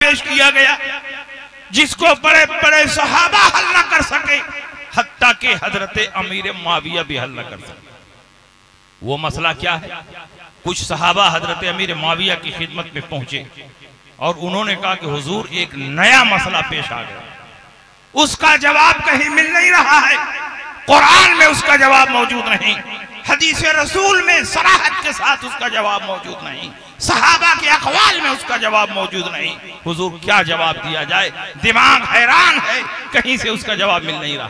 पेश किया गया जिसको बड़े बड़े सहाबा हल न कर सके, हत्ता के हजरत अमीर मुआविया भी हल न कर सके। वो मसला क्या है? कुछ सहाबा हजरत अमीर मुआविया की खिदमत में पहुंचे और उन्होंने कहा कि हुजूर एक नया मसला पेश आ गया, उसका जवाब कहीं मिल नहीं रहा है, कुरान में उसका जवाब मौजूद नहीं, हदीस रसूल में सराहत के साथ उसका जवाब मौजूद नहीं, सहाबा के अक़वाल में उसका जवाब मौजूद नहीं। हुजूर क्या जवाब दिया जाए? दिमाग हैरान है, कहीं से उसका जवाब मिल नहीं रहा।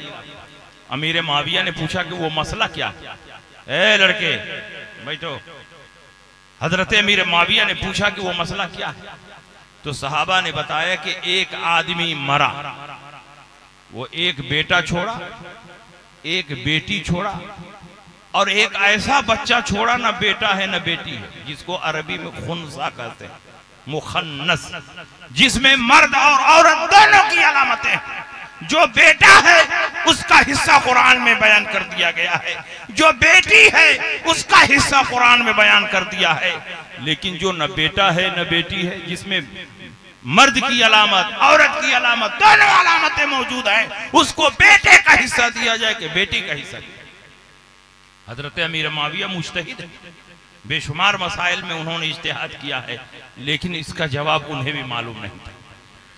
अमीर मुआविया ने पूछा कि वो मसला क्या है? ए लड़के बैठो। हजरत अमीर मुआविया ने पूछा कि वो मसला क्या है? तो सहाबा ने बताया कि एक आदमी मरा, वो एक बेटा छोड़ा, एक बेटी छोड़ा और एक ऐसा बच्चा छोड़ा, ना बेटा है ना बेटी है, जिसको अरबी में खुनसा कहते हैं, मुखन्नस, जिसमें मर्द और औरत दोनों की अलामतें हैं। जो बेटा है उसका हिस्सा कुरान में बयान कर दिया गया है, जो बेटी है उसका हिस्सा कुरान में बयान कर दिया है, लेकिन जो न बेटा है न बेटी है, जिसमें मर्द की अलामत औरत की अलामत दोनों अलामतें मौजूद हैं, उसको बेटे का हिस्सा दिया जाए कि बेटी का हिस्सा। हजरत अमीर मुआविया मुज्तहिद है, बेशुमार मसाइल में उन्होंने इज्तिहाद किया है, लेकिन इसका जवाब उन्हें भी मालूम नहीं था।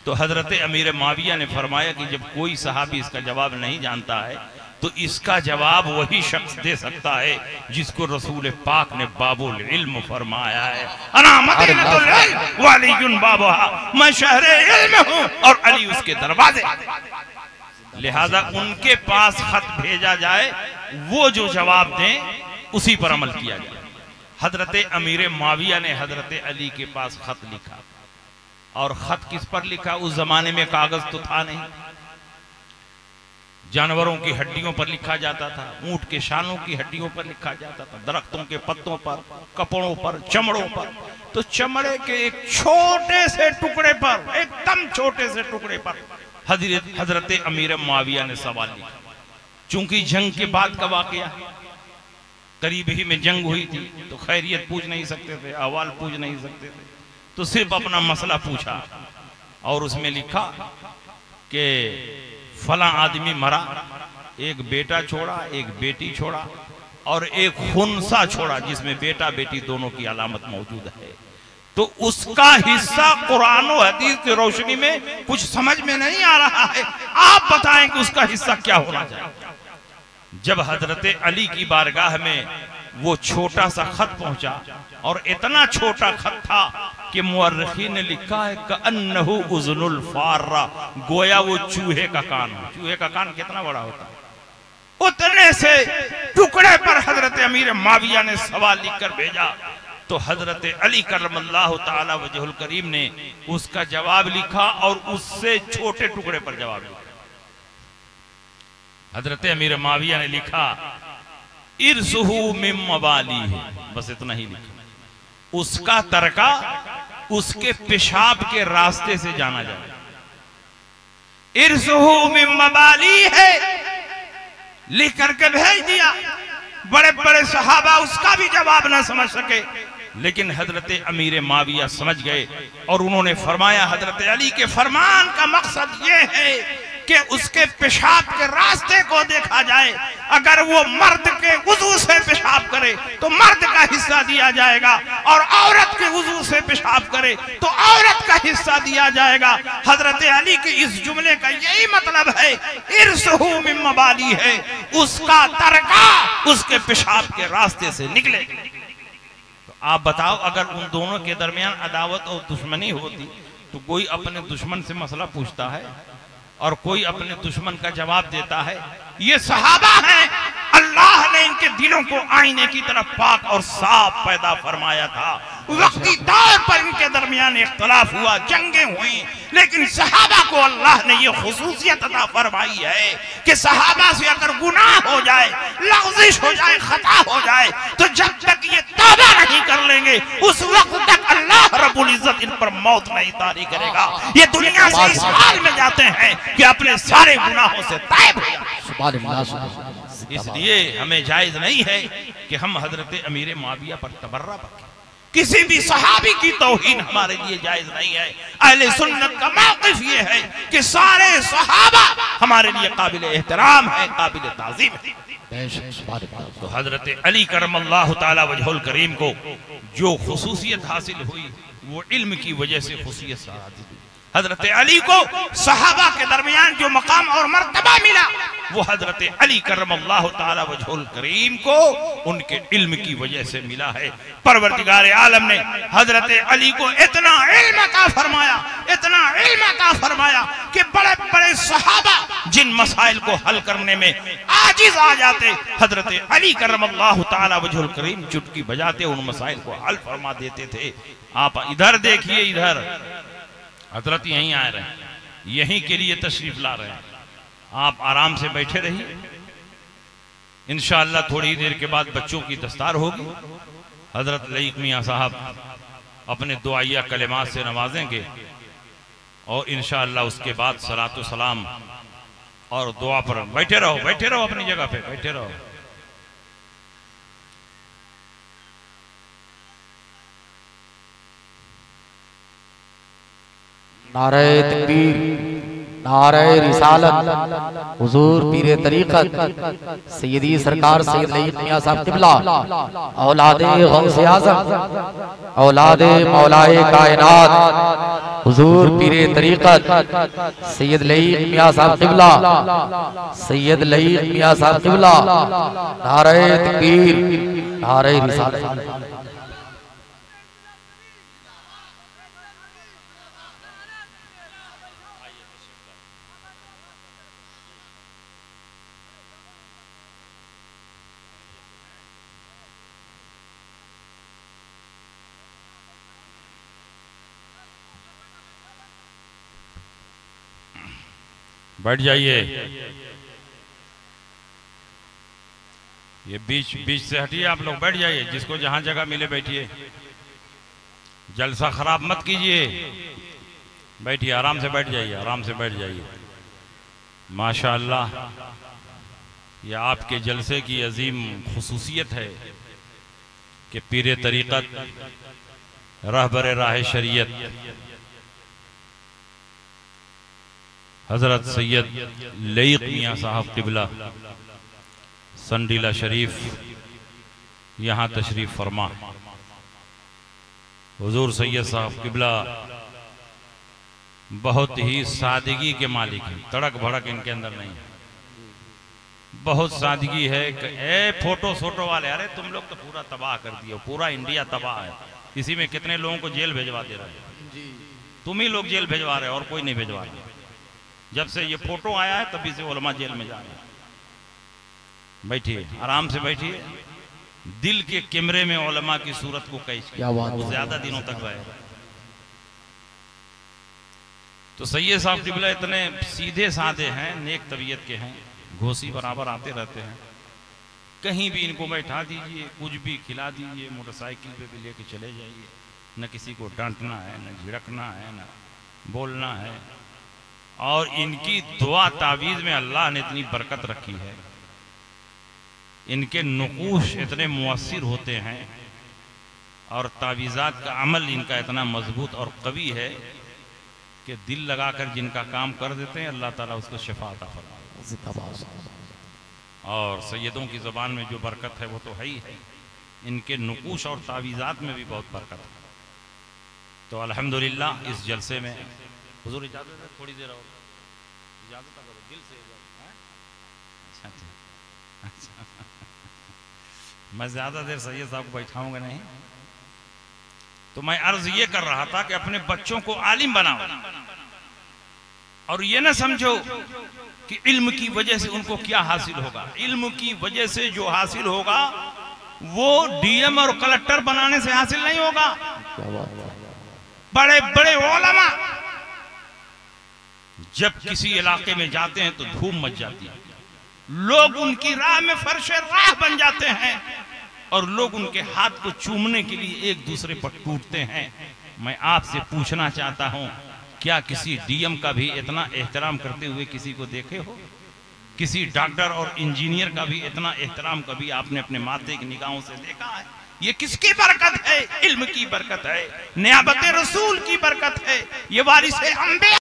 तो हजरत अमीर मुआविया ने फरमाया कि जब कोई सहाबी इसका जवाब नहीं जानता है तो इसका जवाब वही शख्स दे सकता है जिसको रसूल पाक ने बाबुल इल्म फरमाया है। अना मदीनतुल इल्म व अलीयुन बाबुहा, मैं शहरे इल्म हूं और अली उसके दरवाजे। लिहाजा उनके पास खत भेजा जाए, वो जो जवाब दें उसी पर अमल किया जाए। हजरत अमीर मुआविया ने हजरत अली के पास खत लिखा, और खत किस पर लिखा? उस जमाने में कागज तो था नहीं, जानवरों की हड्डियों पर लिखा जाता था, ऊंट के शानों की हड्डियों पर लिखा जाता था, दरख्तों के पत्तों पर, कपड़ों पर, चमड़ों पर। तो चमड़े के एक छोटे से टुकड़े पर, एकदम छोटे से टुकड़े पर हजरत अमीर मुआविया ने सवाल लिखा। चूंकि जंग के बाद का वाकया, करीब ही में जंग हुई थी, तो खैरियत पूछ नहीं सकते थे, अहवाल पूछ नहीं सकते थे, तो सिर्फ अपना मसला पूछा और उसमें लिखा कि फला आदमी मरा, एक बेटा छोड़ा, एक बेटी छोड़ा और एक खुनसा छोड़ा जिसमें बेटा बेटी दोनों की अलामत मौजूद है। तो उसका हिस्सा कुरान और हदीस की रोशनी में कुछ समझ में नहीं आ रहा है, आप बताएं कि उसका हिस्सा क्या होना चाहिए। जब हजरत अली की बारगाह में वो छोटा सा खत पहुंचा, और इतना छोटा खत था कि मुअर्रिखीन ने लिखा है कअन्नहु उज़्नुल फार्रा, गोया वो चूहे का कान। चूहे का कान कितना बड़ा होता है? उतने से टुकड़े पर हजरत अमीर मुआविया ने सवाल लिखकर भेजा। तो हजरत अली करमल्लाहु ताला वजहुल करीम ने उसका जवाब लिखा और उससे छोटे टुकड़े पर जवाब लिखा। हजरत अमीर मुआविया ने लिखा इरसुहु मिन मवालीहि, बस इतना ही लिखा। उसका तरका उसके पेशाब के रास्ते से जाना जाए। इरसुहु मिन मवालीहि लिख करके भेज दिया। बड़े बड़े सहाबा उसका भी जवाब ना समझ सके, लेकिन हजरत अमीर मुआविया समझ गए और उन्होंने फरमाया हजरत अली के फरमान का मकसद ये है कि उसके पेशाब के रास्ते को देखा जाए। अगर वो मर्द के वुजू से पेशाब करे तो मर्द का हिस्सा दिया जाएगा, और औरत के वुजू से पेशाब करे तो औरत का हिस्सा दिया जाएगा। हजरत अली के इस जुमले का यही मतलब है, इरसुहु मिन मवाली है, उसका तरका उसके पेशाब के रास्ते से निकले। तो आप बताओ, अगर उन दोनों के दरमियान अदावत और दुश्मनी होती तो कोई अपने दुश्मन से मसला पूछता है और कोई अपने दुश्मन का जवाब देता है। ये सहाबा हैं, अल्लाह ने इनके दिलों को आईने की तरफ पाक और साफ पैदा फरमाया था। वक्ती तौर पर इनके दरमियान इख्तलाफ हुआ, जंगें हुई, लेकिन सहाबा को अल्लाह ने ये खुसूसियत अता फरमाई है कि सहाबा से अगर गुनाह हो जाए, लग़ज़िश हो जाए, खता हो जाए, तो जब तक ये तौबा नहीं कर लेंगे उस वक्त तक अल्लाह रब्बुल इज्जत इन पर मौत नहीं तारी करेगा। ये दुनिया से इस हाल में जाते हैं कि अपने सारे गुनाहों से ताइब हो जाए। इसलिए हमें जायज नहीं है कि हम हजरत अमीर मुआविया पर तबर्रा बखें। किसी भी सहाबी की तौहीन हमारे लिए जायज नहीं है। अहले सुन्नत का मौक़िफ़ ये है कि सारे सहाबा हमारे लिए काबिल एहतराम है, काबिल ताज़ीम है। तो हजरत अली करमल्लाहु ताला वजहुल करीम को जो खुसूसियत हासिल हुई वो इल्म की वजह से खुसूसियत हासिल हुई। हजरत अली को सहाबा के दरमियान जो मकाम और मर्तबा मिला वो हजरत अली करमल्लाहु ताला वजहुल करीम को उनके इल्म की वजह से मिला है। परवरदिगार आलम ने हजरत अली को इतना इल्म अता फरमाया, इतना इल्म अता फरमाया कि बड़े बड़े सहाबा जिन मसाइल को हल करने में आजिज आ जाते, हजरत अली करमल्लाहु ताला वजहुल करीम चुटकी बजाते उन मसाइल को हल फरमा देते थे। आप इधर देखिए, इधर हजरत यहीं आ रहे हैं, यहीं के लिए तशरीफ ला रहे हैं। आप आराम से बैठे रहिए, इंशाअल्लाह थोड़ी देर के बाद बच्चों की दस्तार होगी। हजरत लईक मियाँ साहब अपने दुआया कलिमात से नवाजेंगे और इंशाअल्लाह उसके बाद सलातो सलाम और दुआ पर बैठे रहो, बैठे रहो अपनी जगह पे बैठे रहो। नारे तकबीर, नारे रिसालत, हुजूर पीरे तरीक़त सैयदी सरकार सैयद लईक मियाँ साहब क़िबला, औलादे गौसे आज़म, औलादे मौलाए कायनात, हुजूर पीरे तरीक़त सैयद लईक मियाँ साहब क़िबला, सैयद लईक मियाँ साहब क़िबला, नारे तकबीर, नारे रिसालत। बैठ जाइए, ये बीच से हटिए, आप लोग बैठ जाइए, जिसको जहां जगह मिले बैठिए, जलसा खराब मत कीजिए, बैठिए, आराम से बैठ जाइए, आराम से बैठ जाइए। माशाअल्लाह, ये आपके जलसे की अजीम खुसूसियत है कि पीरे तरीक़त रहबर राह शरीयत हजरत सैयद लईक मियाँ साहब क़िबला संडीला शरीफ यहाँ तशरीफ फरमा। हुजूर सैयद साहब क़िबला बहुत ही सादगी के मालिक हैं, तड़क भड़क इनके अंदर नहीं है, बहुत सादगी है। ए फोटो सोटो वाले, अरे तुम लोग तो पूरा तबाह कर दिए, पूरा इंडिया तबाह है, इसी में कितने लोगों को जेल भेजवा दे रहे हैं, तुम ही लोग जेल भेजवा रहे हो और कोई नहीं भेजवा रहे। जब से ये फोटो आया है तभी से उलमा जेल में जा रहे हैं। बैठिए, आराम से बैठिए, दिल के कैमरे में उलमा की सूरत को कैद किया, वो ज्यादा दिनों तक रहे। तो सैयद साहब क़िबला इतने सीधे साधे हैं, नेक तबीयत के हैं, घोसी बराबर आते रहते हैं, कहीं भी इनको बैठा दीजिए, कुछ भी खिला दीजिए, मोटरसाइकिल पे भी लेके चले जाइए, न किसी को डांटना है, न झिड़कना है, न बोलना है। और इनकी दुआ तावीज़ में अल्लाह ने इतनी बरकत रखी है, इनके नुकूश इतने मुअस्सिर होते हैं और तावीज़ात का अमल इनका इतना मजबूत और कवी है कि दिल लगाकर जिनका काम कर देते हैं अल्लाह ताला उसको शिफा अता फरमाता है। और सैयदों की ज़बान में जो बरकत है वो तो है ही है, इनके नुकूश और तावीज़ात में भी बहुत बरकत है। तो अल्हम्दुलिल्लाह इस जलसे में हुजूर इजाज़त है, थोड़ी देर और इजाज़त करो, दिल से अच्छा अच्छा अच्छा मैं ज़्यादा देर सैयद साहब को बैठाऊंगा नहीं। तो मैं अर्ज ये कर रहा था कि अपने बच्चों को आलिम बनाओ और ये ना समझो कि इल्म की वजह से उनको क्या हासिल होगा। इल्म की वजह से जो हासिल होगा वो डीएम और कलेक्टर बनाने से हासिल नहीं होगा। बड़े बड़े उलमा जब किसी इलाके में जाते हैं तो धूम मच जाती है, लोग उनकी राह में फर्श राह बन जाते हैं और लोग उनके हाथ को चूमने के लिए एक दूसरे पर टूटते हैं। मैं आपसे पूछना चाहता हूं, क्या किसी डीएम का भी इतना एहतराम करते हुए किसी को देखे हो? किसी डॉक्टर और इंजीनियर का भी इतना एहतराम कभी आपने अपने माथे की निगाहों से देखा है? ये किसकी बरकत है? इल्म की बरकत है, नियाबत रसूल की बरकत है, ये वारिस अंबिया